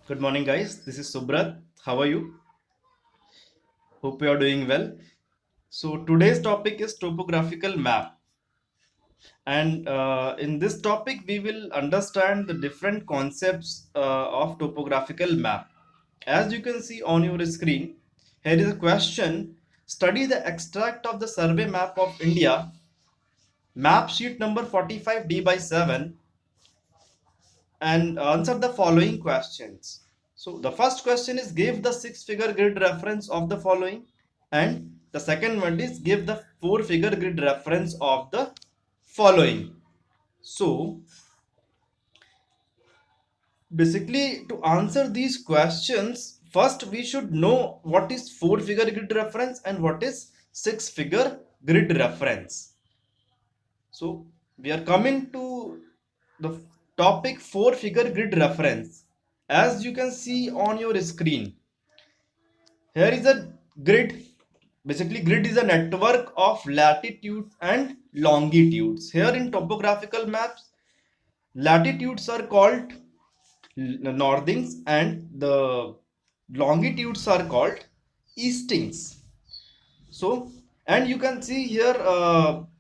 Good morning, guys. This is Subrat. How are you? Hope you are doing well. So, today's topic is topographical map, and in this topic, we will understand the different concepts of topographical map. As you can see on your screen, here is a question. Study the extract of the survey map of India, map sheet number 45D by 7, and answer the following questions. So the first question is give the six-figure grid reference of the following, and the second one is give the four-figure grid reference of the following. So basically to answer these questions, first we should know what is four-figure grid reference and what is six-figure grid reference. So we are coming to the topic four-figure grid reference. As you can see on your screen, here is a grid. Basically, grid is a network of latitudes and longitudes. Here in topographical maps, latitudes are called northings and the longitudes are called eastings. So, and you can see here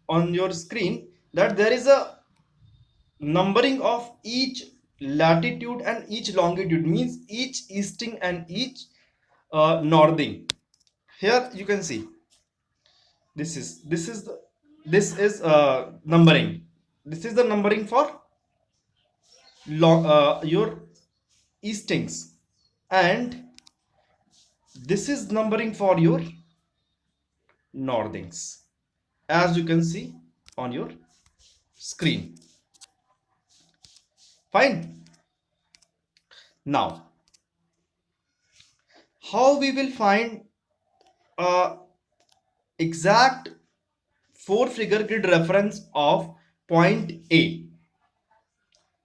on your screen that there is a numbering of each latitude and each longitude, means each easting and each northing. Here you can see this is numbering. This is the numbering for your eastings, and this is numbering for your northings, as you can see on your screen. Fine. Now, how we will find a exact four-figure grid reference of point A?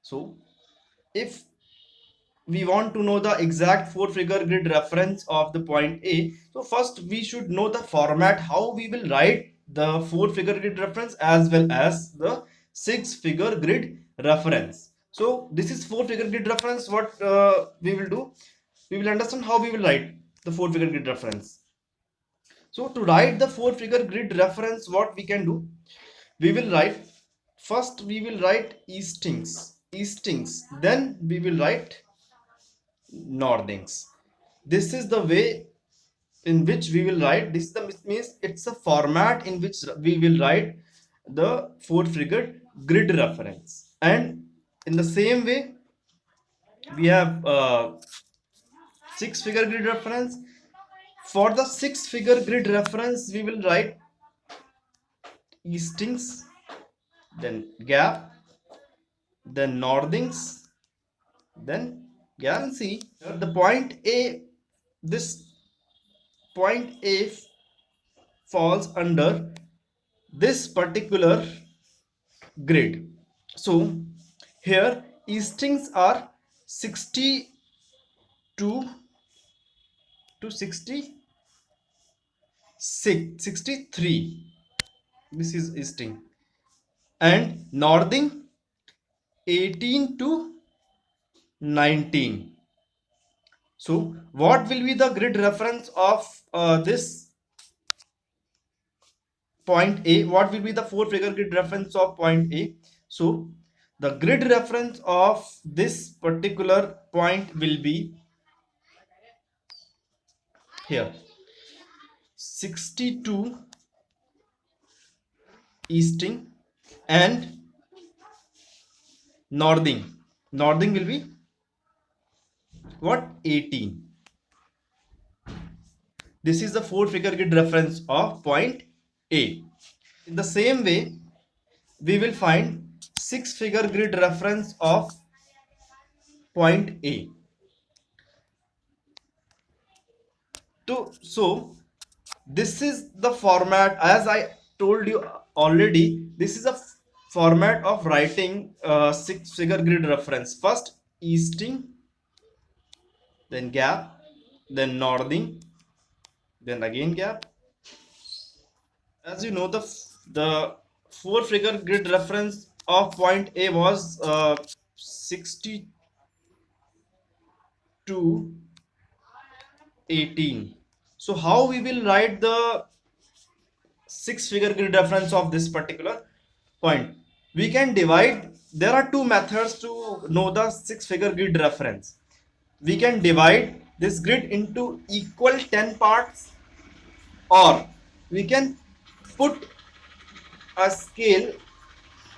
So, if we want to know the exact four-figure grid reference of the point A, so first we should know the format, how we will write the four-figure grid reference as well as the six-figure grid reference. So this is four-figure grid reference. What we will do, we will understand how we will write the four-figure grid reference. So to write the four-figure grid reference, what we can do, we will write, first we will write eastings, then we will write northings. This is the way in which we will write. This is the means it's a format in which we will write the four-figure grid reference. And in the same way, we have six-figure grid reference. For the six-figure grid reference, we will write eastings, then gap, then northings, then gap. And see the point A, this point A falls under this particular grid. So here eastings are 62 to 63. This is easting, and northing 18 to 19. So what will be the grid reference of this point A? What will be the four-figure grid reference of point A? So the grid reference of this particular point will be here 62 easting, and northing will be what, 18. This is the four-figure grid reference of point A. In the same way, we will find six-figure grid reference of point A. So this is the format, as I told you already. This is a format of writing six-figure grid reference. First easting, then gap, then northing, then again gap. As you know, the four-figure grid reference of point A was 62 to 18. So how we will write the six figure grid reference of this particular point? We can divide. There are two methods to know the six figure grid reference. We can divide this grid into equal 10 parts, or we can put a scale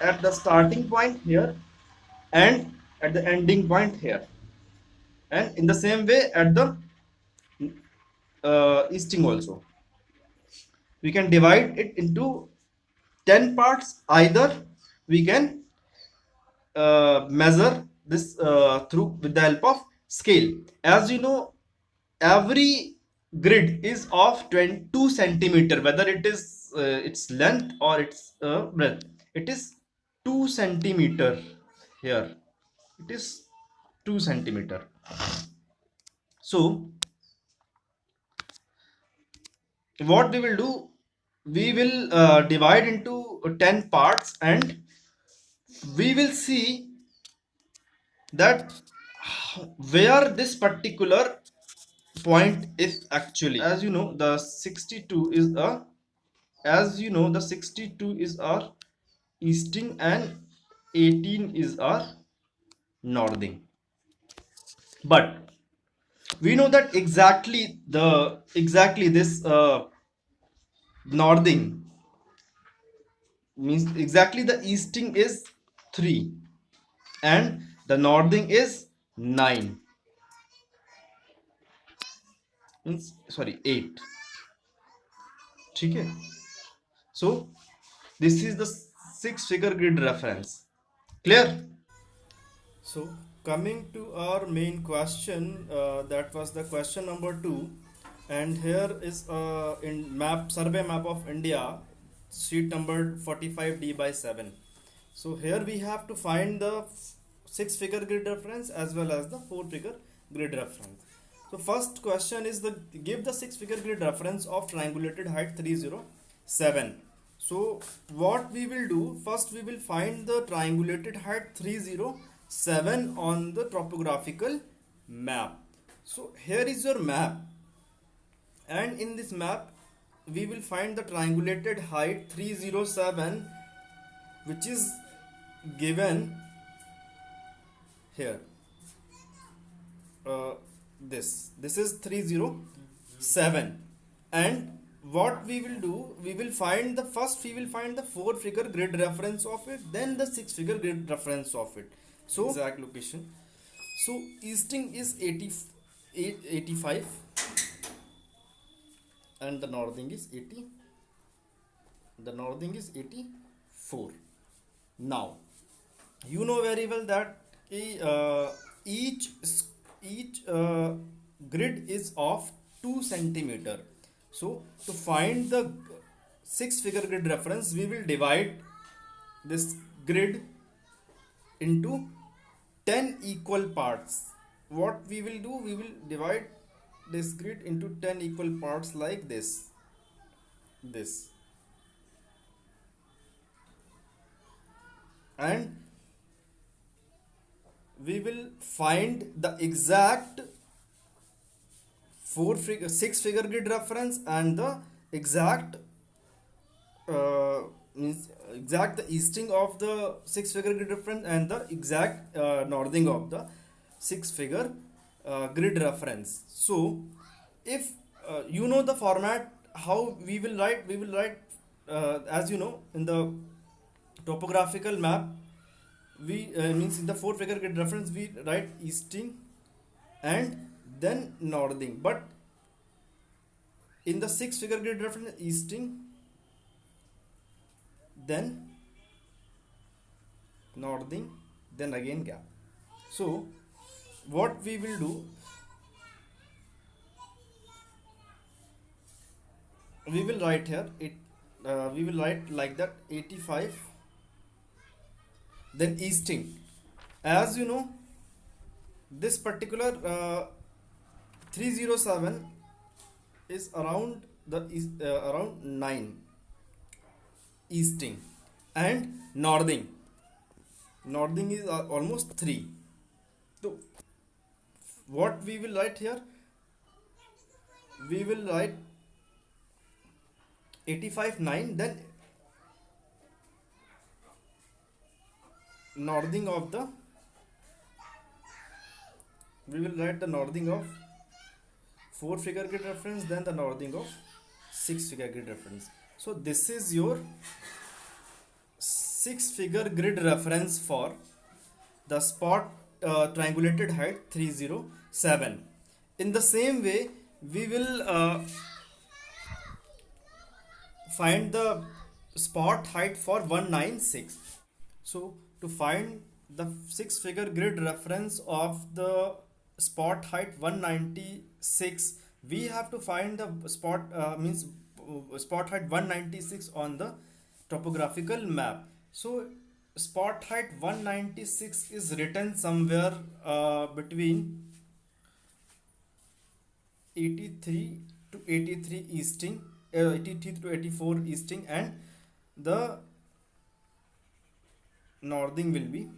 at the starting point here and at the ending point here, and in the same way at the easting also. We can divide it into 10 parts. Either we can measure this through with the help of scale. As you know, every grid is of 22 centimeter, whether it is its length or its breadth. It is 2 centimeter here. It is 2 centimeter. So what we will do, we will divide into 10 parts, and we will see that where this particular point is actually. As you know, the 62 is a, as you know, the 62 is our easting and 18 is our northing. But we know that exactly this northing means exactly the easting is 3 and the northing is 9, means sorry 8. Okay, so this is the six figure grid reference. Clear? So coming to our main question, that was the question number 2, and here is in map, survey map of India, sheet number 45D by 7. So here we have to find the six figure grid reference as well as the four figure grid reference. So first question is the give the six figure grid reference of triangulated height 307. So what we will do, first we will find the triangulated height 307 on the topographical map. So here is your map, and in this map we will find the triangulated height 307, which is given here. This is 307, and what we will do, we will find the first, we will find the four figure grid reference of it, then the six figure grid reference of it. So exact location. So easting is 85 and the northing is 80, the northing is 84. Now you know very well that each grid is of 2 centimeter. So to find the six figure grid reference, we will divide this grid into 10 equal parts. What we will do, we will divide this grid into 10 equal parts like this, and we will find the exact six figure grid reference and the exact means exact the easting of the six figure grid reference and the exact northing of the six figure grid reference. So if you know the format how we will write, as you know, in the topographical map, we means in the four figure grid reference we write easting and then northing, but in the six figure grid reference easting then northing then again gap. So what we will do, we will write here it we will write like that 85 then easting. As you know, this particular 307 is around the around 9 easting, and northing is almost 3. So what we will write here, we will write 85 9, then northing of the, we will write the northing of 4 figure grid reference, then the northing of 6 figure grid reference. So this is your 6 figure grid reference for the spot triangulated height 307. In the same way, we will find the spot height for 196. So to find the 6 figure grid reference of the spot height 196, we have to find the spot spot height 196 on the topographical map. So spot height 196 is written somewhere between 83 to 83 easting, 83 to 84 easting, and the northing will be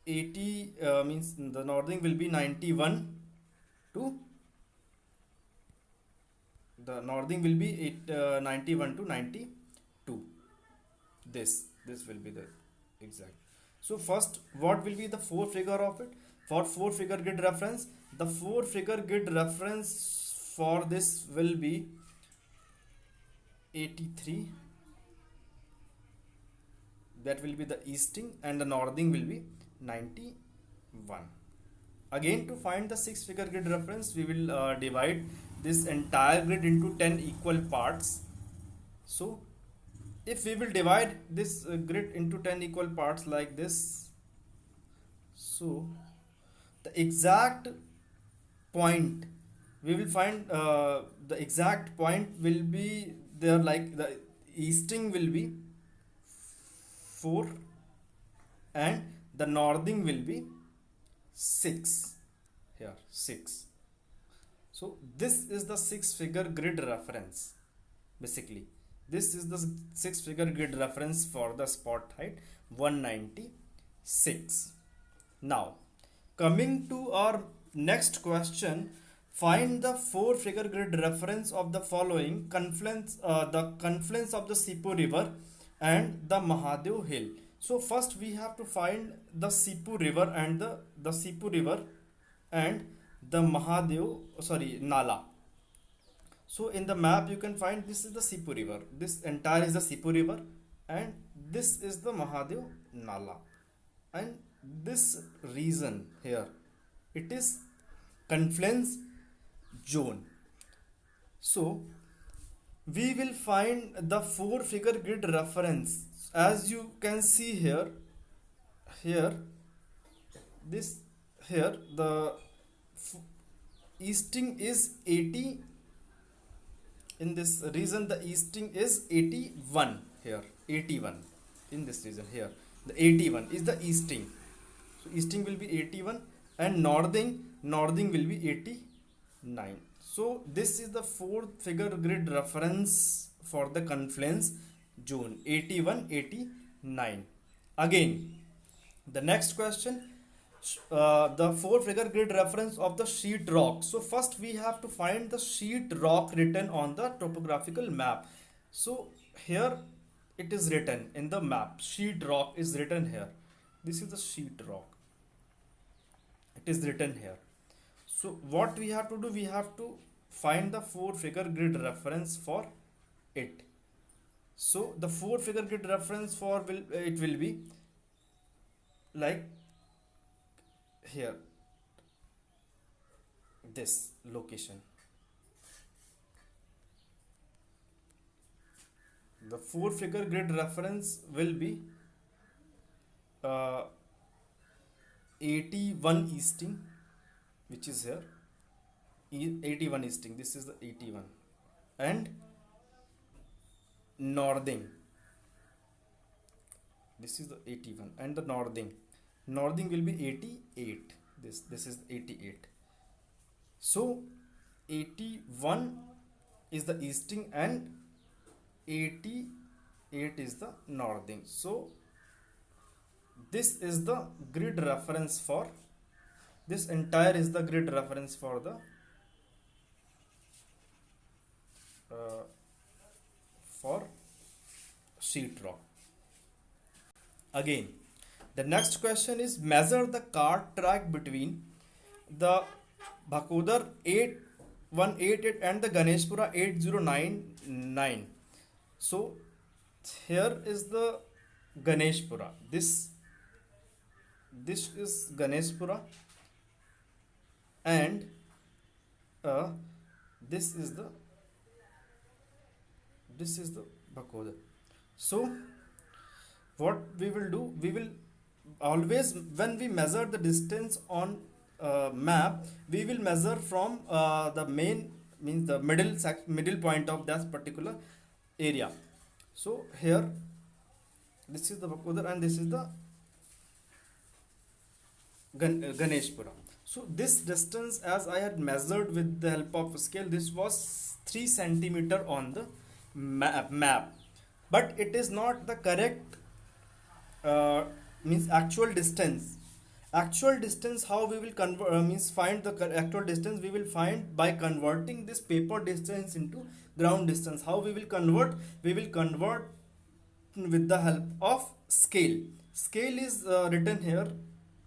80, means the northing will be 91 to, the northing will be 91 to 92. This will be the exact. So first, what will be the 4 figure of it? For 4 figure grid reference, the 4 figure grid reference for this will be 83, that will be the easting, and the northing will be 91. Again, to find the 6 figure grid reference, we will divide this entire grid into 10 equal parts. So if we will divide this grid into 10 equal parts like this, so the exact point, we will find the exact point will be there, like the easting will be 4 and the northing will be 6, here 6. So this is the 6 figure grid reference. Basically this is the 6 figure grid reference for the spot height 196. Now coming to our next question, find the 4 figure grid reference of the following confluence, the confluence of the Sipu river and the Mahadev hill. So first we have to find the Sipu river and the Sipu river and the Mahadev, Nala. So in the map you can find this is the Sipu river, this entire is the Sipu river, and this is the Mahadev Nala, and this region here, it is confluence zone. So we will find the 4 figure grid reference. As you can see here, this here the easting is 80. In this region the easting is 81 here, 81 in this region here, the 81 is the easting. So easting will be 81 and northing will be 89. So this is the 4 figure grid reference for the confluence zone, 81 89. Again the next question, the 4 figure grid reference of the sheet rock. So first we have to find the sheet rock written on the topographical map. So here it is written in the map, sheet rock is written here, this is the sheet rock, it is written here. So what we have to do, we have to find the 4 figure grid reference for it. So the 4 figure grid reference for it will be like here, this location. The 4 figure grid reference will be 81 easting, which is here, 81 easting, this is the 81, and northing, this is the 81, and the northing will be 88, this is 88. So 81 is the easting and 88 is the northing. So this is the grid reference for This entire is the grid reference uh, for sheet rock. Again, the next question is measure the cart track between the Bhakodar 8188 and the Ganeshpura 8099. So here is the Ganeshpura. This is Ganeshpura, and uh, this is the Bhakodar. So what we will do, we will always, when we measure the distance on map, we will measure from the main, means the middle point of that particular area. So here this is the Bhakodar and this is the Ganeshpura. So this distance, as I had measured with the help of a scale, this was 3 centimeter on the map, but it is not the correct means actual distance. Actual distance, how we will convert, means find the actual distance, we will find by converting this paper distance into ground distance. How we will convert? We will convert with the help of scale. Scale is written here.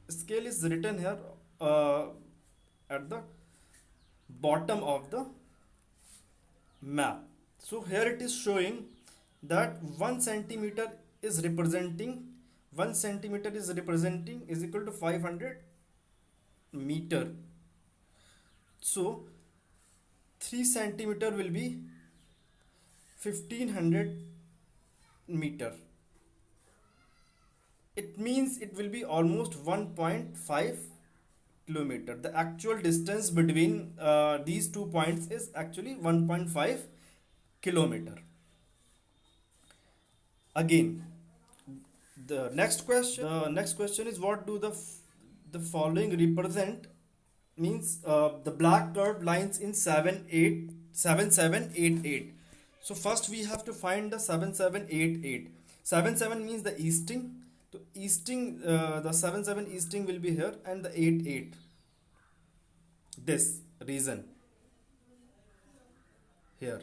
Scale is written here uh, at the bottom of the map. So here it is showing that 1 centimeter is representing 1 centimeter is equal to 500 meter. So 3 centimeter will be 1500 meter. It means it will be almost 1.5 kilometer. The actual distance between these 2 points is actually 1.5 kilometer. Again, the next question is, what do the following represent? Means the black curved lines in 7788. So first we have to find the 7788. 77 means the easting. So easting, the 77 easting will be here, and the 88, this region here,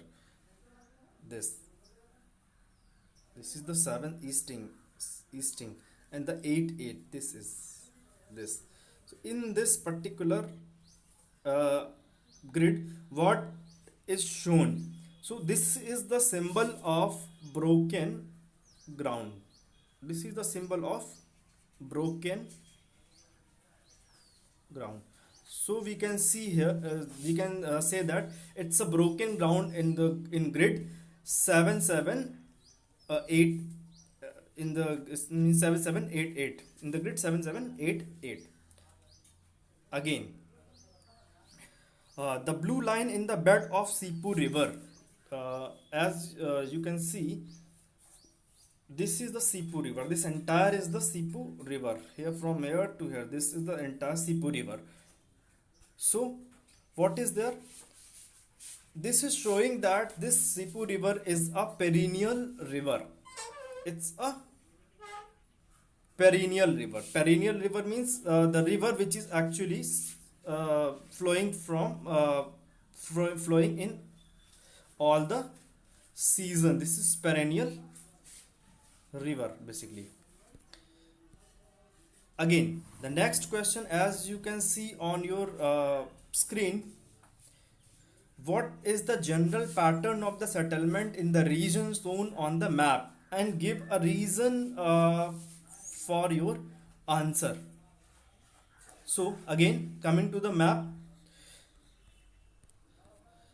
this is the 7 easting, and the 88, this is this. So in this particular grid, what is shown? So this is the symbol of broken ground. This is the symbol of broken ground. So we can see here, we can say that it's a broken ground in grid 778 in the 7788, in the grid 7788. Again, the blue line in the bed of Sipu river, as you can see, this is the Sipu river. This entire is the Sipu river. Here, from here to here, this is the entire Sipu river. So what is there? This is showing that this Sipu river is a perennial river. It's a perennial river. Perennial river means the river which is actually flowing in all the season. This is perennial river basically. Again, the next question, as you can see on your screen, what is the general pattern of the settlement in the region shown on the map, and give a reason for your answer. So again, coming to the map,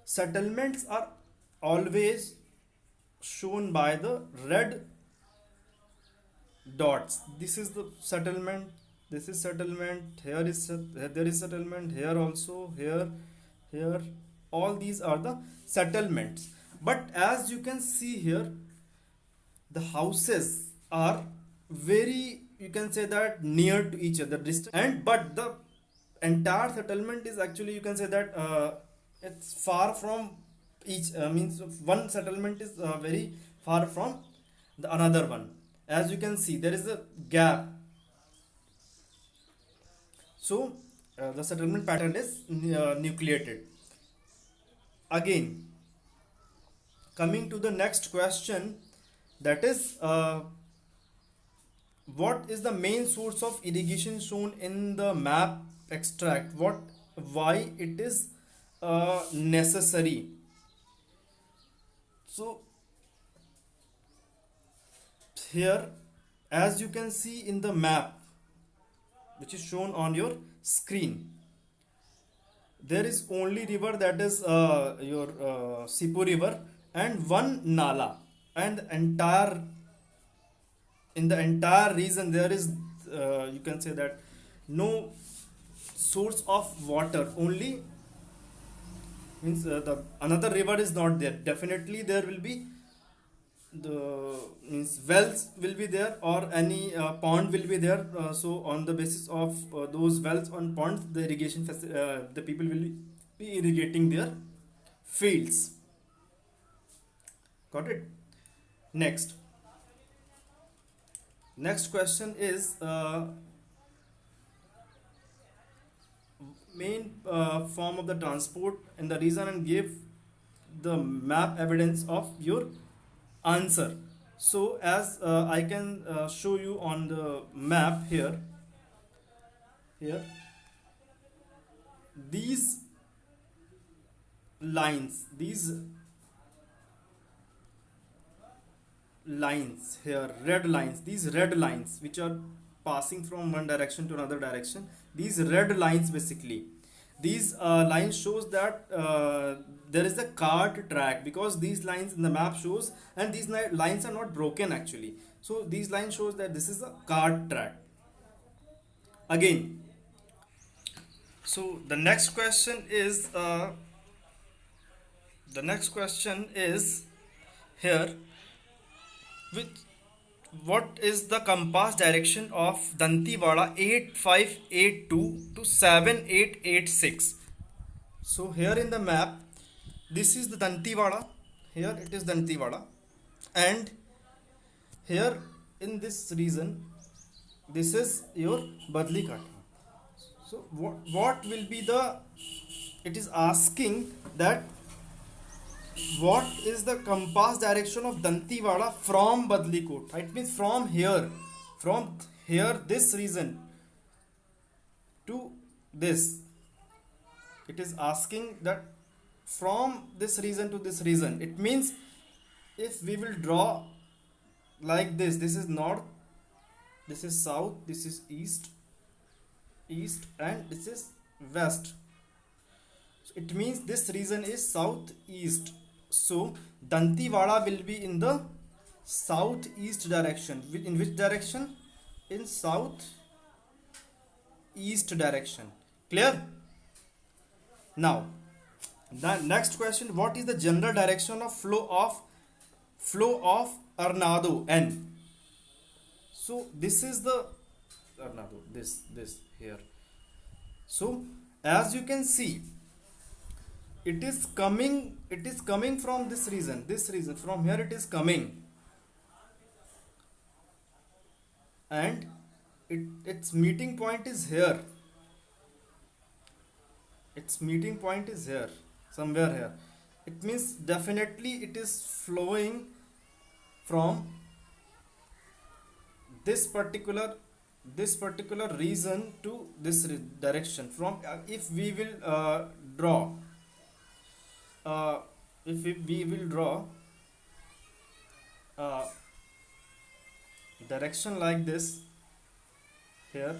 settlements are always shown by the red dots. This is the settlement, this is settlement, there is settlement, here also, here, all these are the settlements. But as you can see here, the houses are very, you can say that, near to each other, distant, and but the entire settlement is actually, you can say that it's far from each, means one settlement is very far from the another one. As you can see, there is a gap. So the settlement pattern is nucleated. Again, coming to the next question, that is, what is the main source of irrigation shown in the map extract? Why it is necessary? So here, as you can see in the map which is shown on your screen, there is only river, that is your Sipu river, and one nala, and in the entire region there is, you can say that, no source of water. Only means the another river is not there. Definitely there will be the means wells will be there, or any pond will be there. So on the basis of those wells and ponds, the the people will be irrigating their fields. Got it? Next. Next question is, main form of the transport in the region, and give the map evidence of your answer. So as I can show you on the map here these these lines here, red lines, these red lines which are passing from one direction to another direction, these red lines, basically these lines shows that there is a cart track, because these lines in the map shows, and these lines are not broken actually, so these lines shows that this is a cart track. Again, so the next question is here, with what is the compass direction of Dantewada 8582 to 7886? So here in the map, this is the Dantewada, here it is Dantewada, and here in this region, this is your Badlikata. So what will be the, it is asking that what is the compass direction of Dantewada from Badlikot? It means from here, this region to this. It is asking that from this region to this region. It means if we will draw like this is north, this is south, this is east, and this is west. So it means this region is southeast. So Dantewada will be in the southeast direction. In which direction? In southeast direction. Clear? Now, the next question: what is the general direction of flow of Arnado N? So this is the Arnado. This here. So as you can see, it is coming from this region, from here it is coming, and its meeting point is here, somewhere here. It means definitely it is flowing from this particular region to this direction. From if we will draw we will draw direction like this here,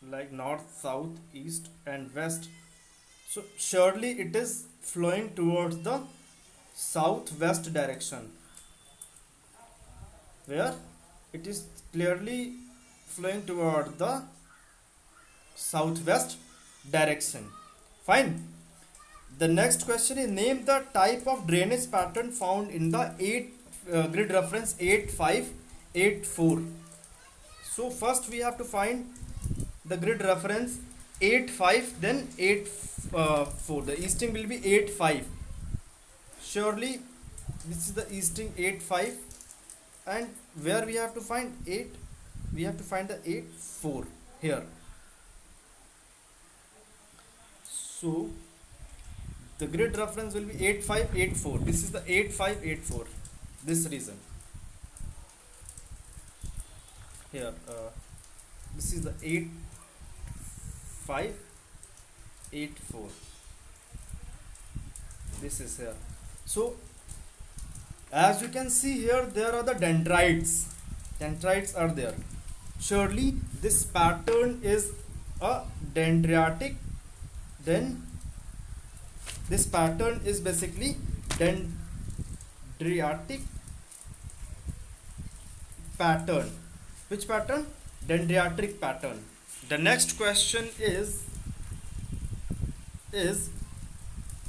like north, south, east and west, so surely it is flowing towards the southwest direction, where it is clearly flowing toward the southwest direction. Fine. The next question is, name the type of drainage pattern found in the grid reference 8584. So first we have to find the grid reference 85, then 84. The easting will be 85. Surely this is the easting 85, and where we have to find 8? We have to find the 84 here. So the grid reference will be 8584. This is the 8584. This reason here. This is the 8584. This is here. So as you can see here, there are the dendrites. Dendrites are there. Surely this pattern is a dendritic. Then this pattern is basically dendritic pattern. Which pattern? Dendritic pattern. The next question is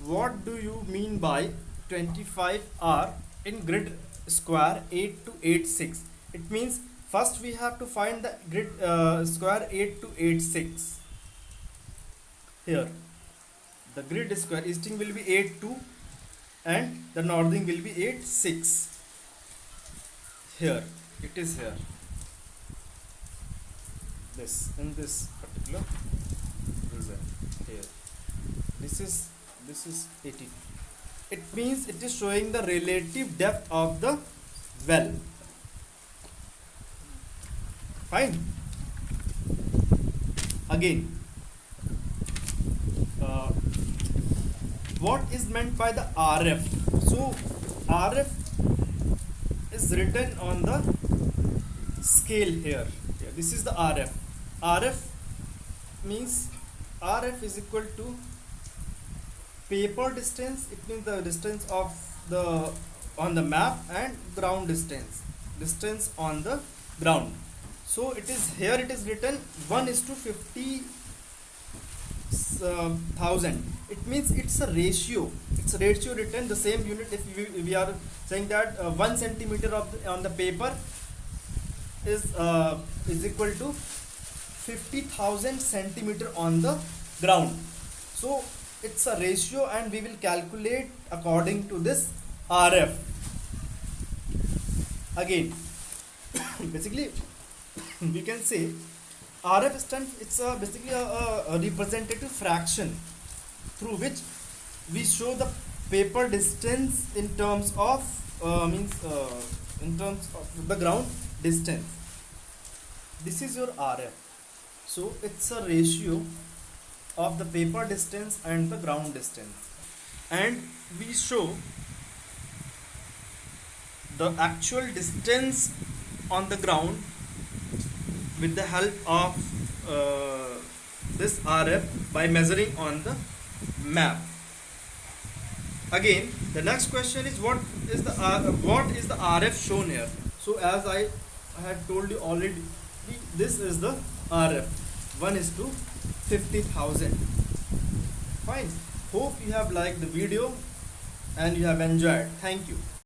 what do you mean by 25R in grid square 8286? It means first we have to find the grid square 8286. Here the grid square easting will be 82 and the northing will be 86. Here it is here. This in this particular reason here. This is 80. It means it is showing the relative depth of the well. Fine. Again, what is meant by the RF? So RF is written on the scale here. This is the RF. RF means RF is equal to paper distance. It means the distance of the on the map and ground distance on the ground. So it is here, it is written 1:50,000. It means it's a ratio. It's a ratio written the same unit. If we are saying that 1 centimeter on the paper is equal to 50,000 centimeter on the ground. So it's a ratio and we will calculate according to this RF. Again, basically we can say RF stands, it's basically a representative fraction through which we show the paper distance in terms of in terms of the ground distance. This is your RF. So it's a ratio of the paper distance and the ground distance, and we show the actual distance on the ground with the help of this RF by measuring on the map. Again, the next question is what is the RF shown here? So as I had told you already, this is the RF 1:50,000. Fine. Hope you have liked the video and you have enjoyed. Thank you.